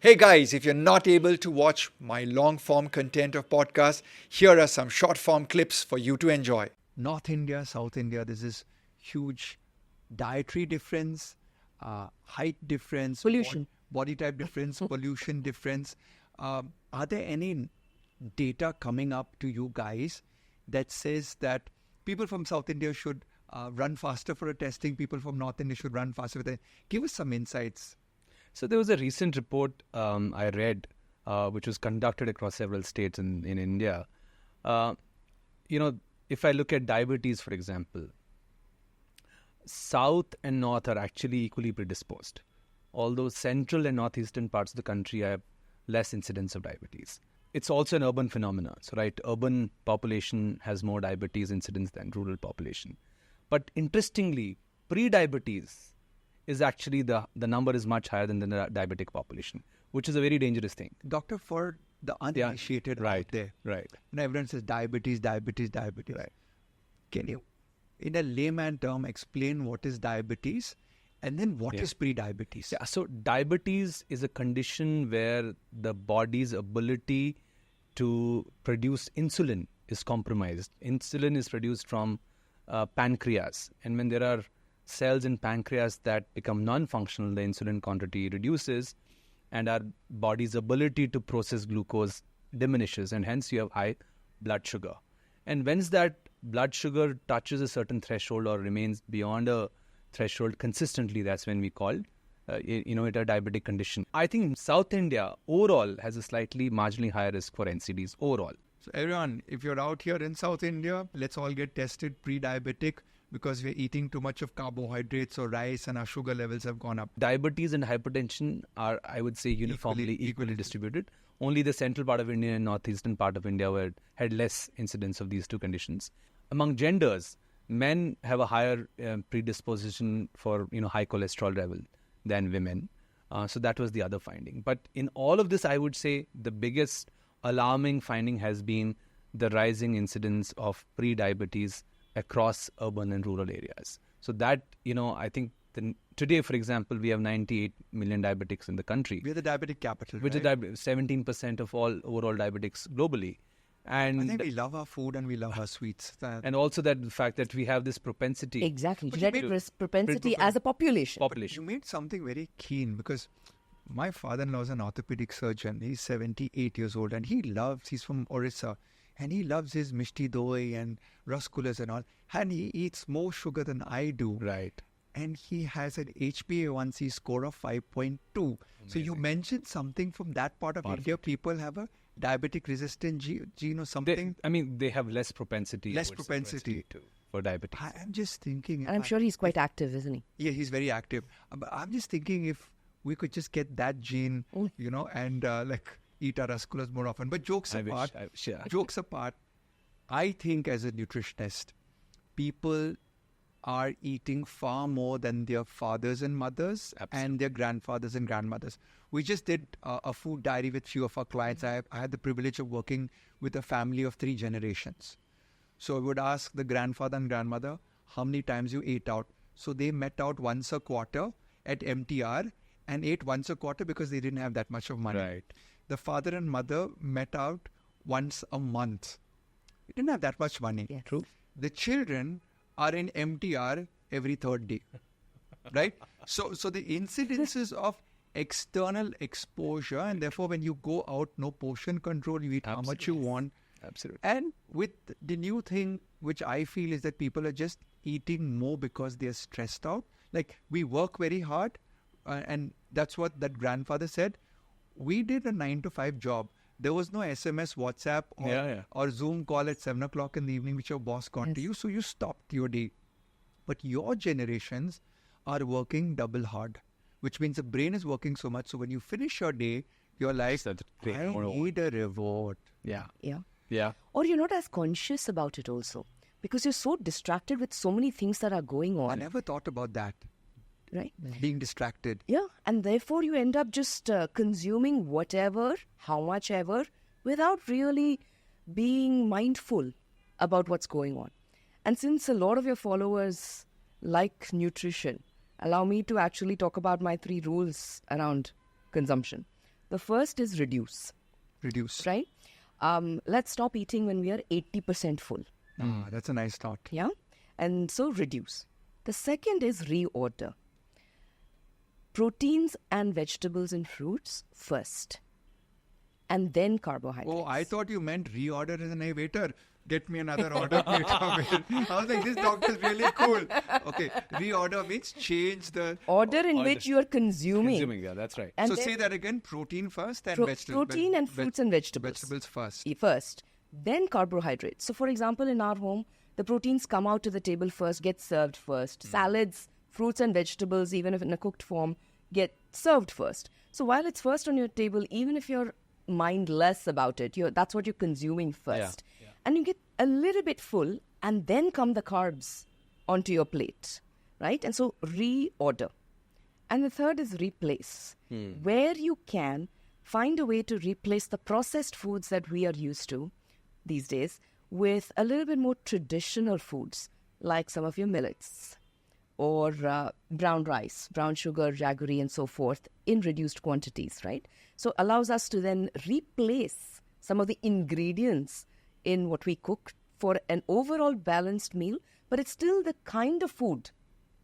Hey guys, if you're not able to watch my long form content of podcast, here are some short form clips for you to enjoy. North India, South India, there's this huge dietary difference, height difference, Pollution. body type difference, pollution difference. Are there any data coming up to you guys that says that people from South India should run faster for a testing, people from North India should run faster for the? Give us some insights. So there was a recent report I read, which was conducted across several states in India. If I look at diabetes, for example, South and North are actually equally predisposed. Although central and northeastern parts of the country have less incidence of diabetes. It's also an urban phenomenon. So, right, urban population has more diabetes incidence than rural population. But interestingly, pre-diabetes is actually the number is much higher than the diabetic population, which is a very dangerous thing. Doctor, for the uninitiated out there, Right. Everyone says diabetes. Right. Can you, in a layman term, explain what is diabetes and then what is pre-diabetes? Yeah, so diabetes is a condition where the body's ability to produce insulin is compromised. Insulin is produced from pancreas, and when there are cells in pancreas that become non-functional, the insulin quantity reduces and our body's ability to process glucose diminishes, and hence you have high blood sugar. And once that blood sugar touches a certain threshold or remains beyond a threshold consistently, that's when we call it a diabetic condition. I think South India overall has a slightly marginally higher risk for NCDs overall. So everyone, if you're out here in South India, let's all get tested pre-diabetic because we're eating too much of carbohydrates or rice and our sugar levels have gone up. Diabetes and hypertension are, I would say, uniformly equally distributed. Only the central part of India and northeastern part of India had less incidence of these two conditions. Among genders, men have a higher predisposition for high cholesterol level than women. So that was the other finding. But in all of this, I would say the biggest alarming finding has been the rising incidence of pre-diabetes across urban and rural areas. So that, I think today, for example, we have 98 million diabetics in the country. We're the diabetic capital, which is 17% of all overall diabetics globally. And I think we love our food and we love our sweets. And also the fact that we have this propensity. Exactly. Genetic propensity as a population. But you made something very keen because my father-in-law is an orthopedic surgeon. He's 78 years old and he's from Orissa. And he loves his mishti doi and rasgullas and all. And he eats more sugar than I do. Right. And he has an HbA1c score of 5.2. Amazing. So you mentioned something from that part of India. People have a diabetic resistant gene or something. They have less propensity. For diabetes. I'm just thinking. And I'm sure he's quite active, isn't he? Yeah, he's very active. But I'm just thinking if we could just get that gene, and eat our rasgullas more often. But jokes apart, I think as a nutritionist, people are eating far more than their fathers and mothers and their grandfathers and grandmothers. We just did a food diary with few of our clients. I had the privilege of working with a family of 3 generations. So I would ask the grandfather and grandmother, how many times you ate out? So they met out once a quarter at MTR and ate once a quarter because they didn't have that much of money. Right. The father and mother met out once a month. They didn't have that much money. Yes. True. The children are in MTR every 3rd day. Right? So the incidences of external exposure, and therefore when you go out, no portion control, you eat how much you want. Absolutely. And with the new thing, which I feel is that people are just eating more because they're stressed out. Like we work very hard, and that's what that grandfather said. We did a 9-to-5 job. There was no SMS, WhatsApp, or Zoom call at 7 o'clock in the evening, which your boss got to you. So you stopped your day. But your generations are working double hard, which means the brain is working so much. So when you finish your day, you're like, I need a reward. Yeah. Yeah. Or you're not as conscious about it also because you're so distracted with so many things that are going on. I never thought about that. Right? Being distracted. Yeah. And therefore you end up just consuming whatever, how much ever, without really being mindful about what's going on. And since a lot of your followers like nutrition, allow me to actually talk about my 3 rules around consumption. The first is reduce. Reduce. Right? Let's stop eating when we are 80% full. That's a nice thought. Yeah? And so reduce. The second is reorder. Proteins and vegetables and fruits first. And then carbohydrates. Oh, I thought you meant reorder as an hey, waiter. Get me another order. I was like, this doctor's really cool. Okay, reorder means change the order in which you are consuming. Yeah, that's right. And so say that again, protein first, then vegetables. Protein and fruits and vegetables. Vegetables first. First, then carbohydrates. So for example, in our home, the proteins come out to the table first, get served first. Salads, fruits and vegetables, even if in a cooked form, get served first. So while it's first on your table, even if you're mindless about it, that's what you're consuming first. Yeah. And you get a little bit full, and then come the carbs onto your plate, right? And so reorder. And the third is replace. Where you can, find a way to replace the processed foods that we are used to these days with a little bit more traditional foods, like some of your millets or brown rice, brown sugar, jaggery, and so forth in reduced quantities, right? So allows us to then replace some of the ingredients in what we cook for an overall balanced meal, but it's still the kind of food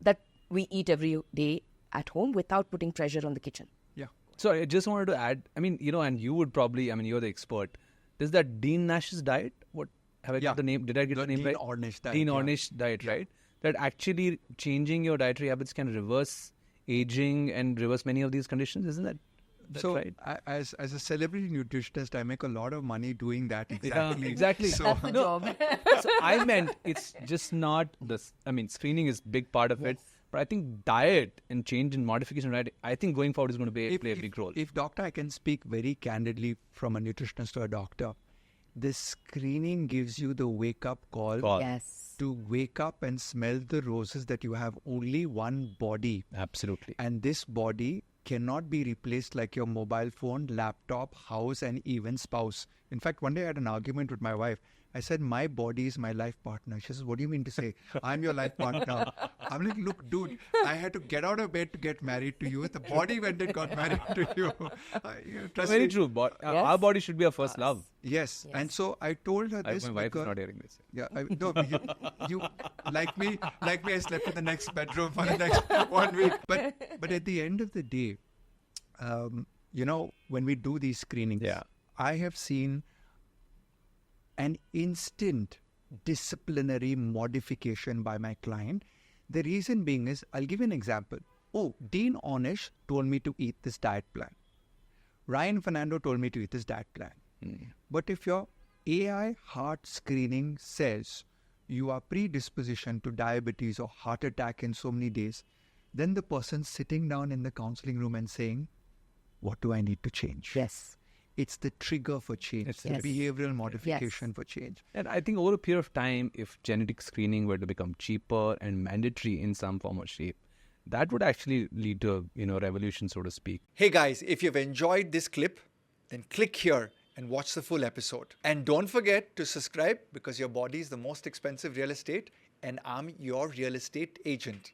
that we eat every day at home without putting pressure on the kitchen. Yeah. So I just wanted to add, and you would probably, you're the expert. There's that Dean Nash's diet. What have I got the name? Did I get the name right? Ornish diet. Dean Ornish diet, right? That actually changing your dietary habits can reverse aging and reverse many of these conditions, isn't that? So, right? as a celebrity nutritionist, I make a lot of money doing that. Exactly. Yeah, exactly. So, That's the job. So I meant it's just not this. Screening is a big part of it, but I think diet and change in modification, right? I think going forward is going to play a big role. If doctor, I can speak very candidly from a nutritionist to a doctor. This screening gives you the wake-up call. Yes. To wake up and smell the roses that you have only one body. Absolutely. And this body cannot be replaced like your mobile phone, laptop, house, and even spouse. In fact, one day I had an argument with my wife. I said, my body is my life partner. She says, what do you mean to say? I'm your life partner. I'm like, look, dude, I had to get out of bed to get married to you. The body went and got married to you. Trust Very me. true. Our body should be our first love. Yes. And so I told her this. My wife is not hearing this. Yeah, you like me, I slept in the next bedroom for the next 1 week. But at the end of the day, when we do these screenings, I have seen an instant disciplinary modification by my client. The reason being is, I'll give you an example. Oh, Dean Ornish told me to eat this diet plan. Ryan Fernando told me to eat this diet plan. But if your AI heart screening says you are predisposition to diabetes or heart attack in so many days, then the person sitting down in the counseling room and saying, what do I need to change? Yes. It's the trigger for change, it's the behavioral modification for change. And I think over a period of time, if genetic screening were to become cheaper and mandatory in some form or shape, that would actually lead to a revolution, so to speak. Hey guys, if you've enjoyed this clip, then click here and watch the full episode. And don't forget to subscribe, because your body is the most expensive real estate and I'm your real estate agent.